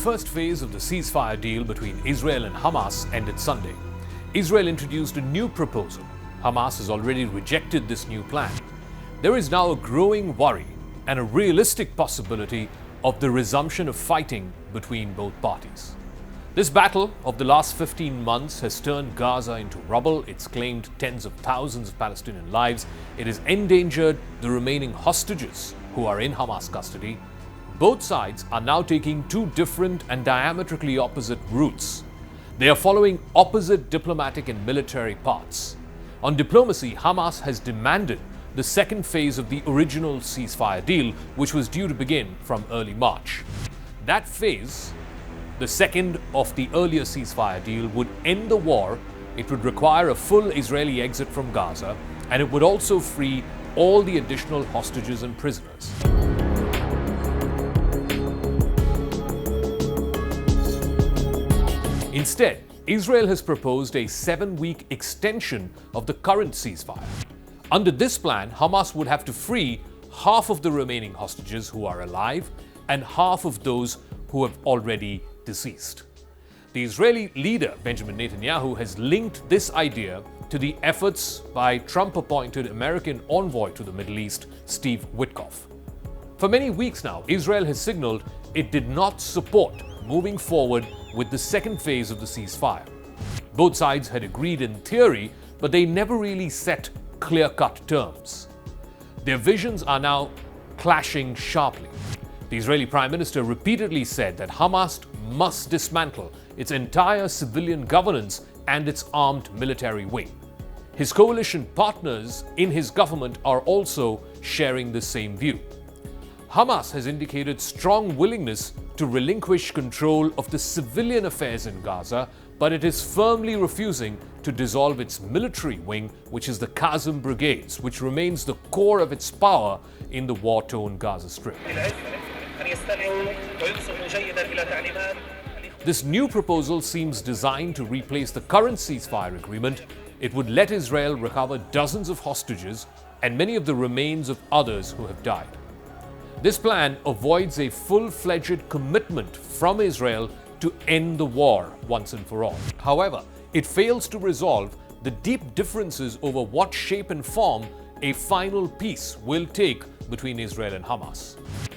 first phase of the ceasefire deal between Israel and Hamas ended Sunday. Israel introduced a new proposal. Hamas has already rejected this new plan. There is now a growing worry and a realistic possibility of the resumption of fighting between both parties. This battle of the last 15 months has turned Gaza into rubble. It's claimed tens of thousands of Palestinian lives. It has endangered the remaining hostages who are in Hamas custody. Both sides are now taking two different and diametrically opposite routes. They are following opposite diplomatic and military paths. On diplomacy, Hamas has demanded the second phase of the original ceasefire deal, which was due to begin from early March. That phase, the second of the earlier ceasefire deal, would end the war. It would require a full Israeli exit from Gaza, and it would also free all the additional hostages and prisoners. Instead, Israel has proposed a 7-week extension of the current ceasefire. Under this plan, Hamas would have to free half of the remaining hostages who are alive and half of those who have already deceased. The Israeli leader, Benjamin Netanyahu, has linked this idea to the efforts by Trump-appointed American envoy to the Middle East, Steve Witkoff. For many weeks now, Israel has signaled it did not support moving forward with the second phase of the ceasefire. Both sides had agreed in theory, but they never really set clear-cut terms. Their visions are now clashing sharply. The Israeli Prime Minister repeatedly said that Hamas must dismantle its entire civilian governance and its armed military wing. His coalition partners in his government are also sharing the same view. Hamas has indicated strong willingness to relinquish control of the civilian affairs in Gaza, but it is firmly refusing to dissolve its military wing, which is the Qasem Brigades, which remains the core of its power in the war-torn Gaza Strip. This new proposal seems designed to replace the current ceasefire agreement. It would let Israel recover dozens of hostages and many of the remains of others who have died. This plan avoids a full-fledged commitment from Israel to end the war once and for all. However, it fails to resolve the deep differences over what shape and form a final peace will take between Israel and Hamas.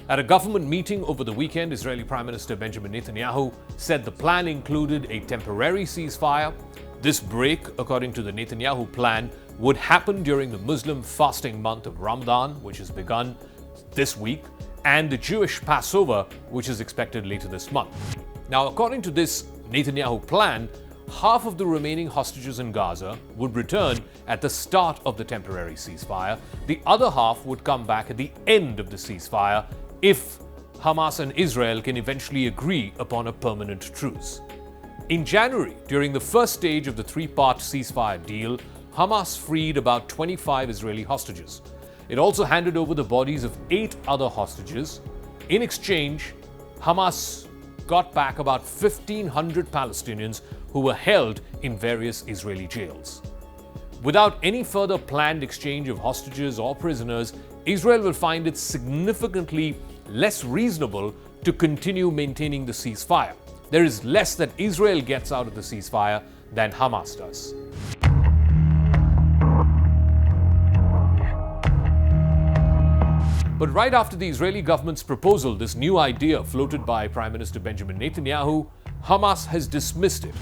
At a government meeting over the weekend, Israeli Prime Minister Benjamin Netanyahu said the plan included a temporary ceasefire. This break, according to the Netanyahu plan, would happen during the Muslim fasting month of Ramadan, which has begun this week, and the Jewish Passover, which is expected later this month. Now, according to this Netanyahu plan, half of the remaining hostages in Gaza would return at the start of the temporary ceasefire. The other half would come back at the end of the ceasefire if Hamas and Israel can eventually agree upon a permanent truce. In January, during the first stage of the 3-part ceasefire deal, Hamas freed about 25 Israeli hostages. It also handed over the bodies of 8 other hostages. In exchange, Hamas got back about 1,500 Palestinians who were held in various Israeli jails. Without any further planned exchange of hostages or prisoners, Israel will find it significantly less reasonable to continue maintaining the ceasefire. There is less that Israel gets out of the ceasefire than Hamas does. But right after the Israeli government's proposal, this new idea floated by Prime Minister Benjamin Netanyahu, Hamas has dismissed it.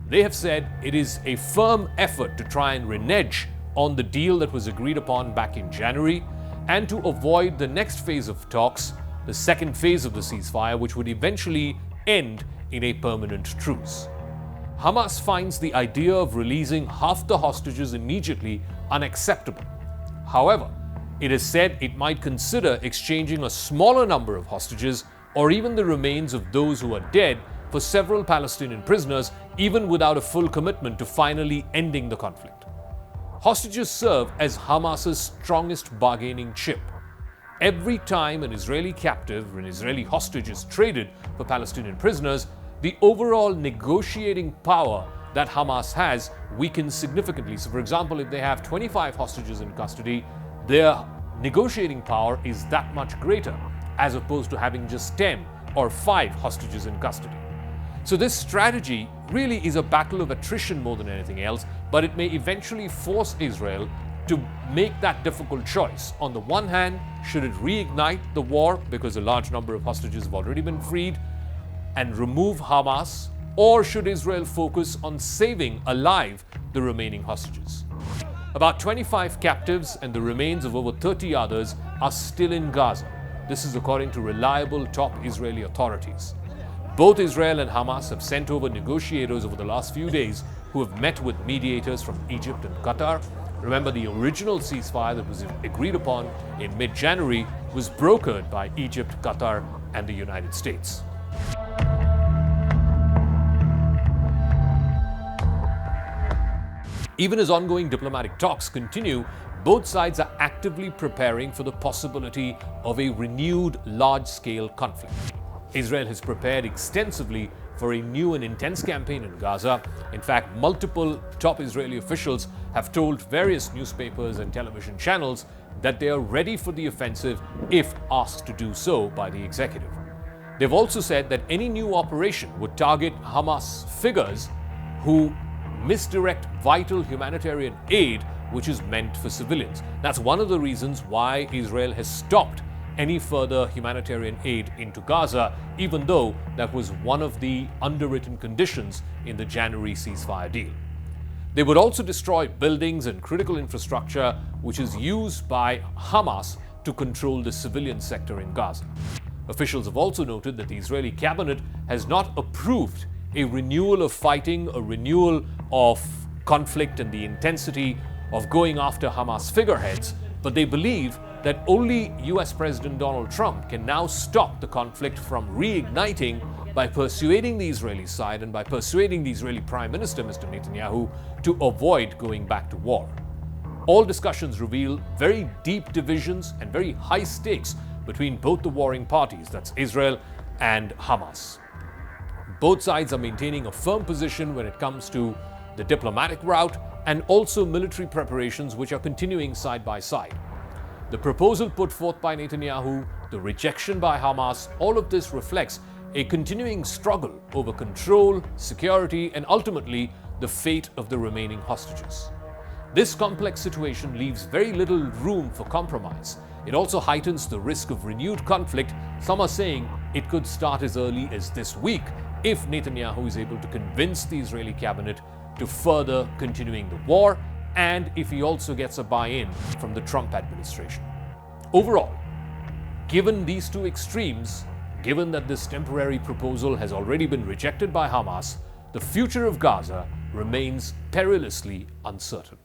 They have said it is a firm effort to try and renege on the deal that was agreed upon back in January and to avoid the next phase of talks, the second phase of the ceasefire, which would eventually end in a permanent truce. Hamas finds the idea of releasing half the hostages immediately unacceptable. However, it has said it might consider exchanging a smaller number of hostages or even the remains of those who are dead for several Palestinian prisoners, even without a full commitment to finally ending the conflict. Hostages serve as Hamas's strongest bargaining chip. Every time an Israeli captive or an Israeli hostage is traded for Palestinian prisoners, the overall negotiating power that Hamas has weakens significantly. So, for example, if they have 25 hostages in custody, their negotiating power is that much greater, as opposed to having just 10 or 5 hostages in custody. So this strategy really is a battle of attrition more than anything else, but it may eventually force Israel to make that difficult choice. On the one hand, should it reignite the war because a large number of hostages have already been freed and remove Hamas, or should Israel focus on saving alive the remaining hostages? About 25 captives and the remains of over 30 others are still in Gaza. This is according to reliable top Israeli authorities. Both Israel and Hamas have sent over negotiators over the last few days who have met with mediators from Egypt and Qatar. Remember, the original ceasefire that was agreed upon in mid-January was brokered by Egypt, Qatar, and the United States. Even as ongoing diplomatic talks continue, both sides are actively preparing for the possibility of a renewed large-scale conflict. Israel has prepared extensively for a new and intense campaign in Gaza. In fact, multiple top Israeli officials have told various newspapers and television channels that they are ready for the offensive if asked to do so by the executive. They've also said that any new operation would target Hamas figures who misdirect vital humanitarian aid which is meant for civilians. That's one of the reasons why Israel has stopped any further humanitarian aid into Gaza, even though that was one of the underwritten conditions in the January ceasefire deal. They would also destroy buildings and critical infrastructure which is used by Hamas to control the civilian sector in Gaza. Officials have also noted that the Israeli cabinet has not approved a renewal of fighting, a renewal of conflict and the intensity of going after Hamas figureheads, but they believe that only US President Donald Trump can now stop the conflict from reigniting by persuading the Israeli side and by persuading the Israeli Prime Minister, Mr. Netanyahu, to avoid going back to war. All discussions reveal very deep divisions and very high stakes between both the warring parties, that's Israel and Hamas. Both sides are maintaining a firm position when it comes to the diplomatic route and also military preparations which are continuing side by side. The proposal put forth by Netanyahu, the rejection by Hamas, all of this reflects a continuing struggle over control, security, and ultimately the fate of the remaining hostages. This complex situation leaves very little room for compromise. It also heightens the risk of renewed conflict. Some are saying it could start as early as this week if Netanyahu is able to convince the Israeli cabinet to further continuing the war, and if he also gets a buy-in from the Trump administration. Overall, given these two extremes, given that this temporary proposal has already been rejected by Hamas, the future of Gaza remains perilously uncertain.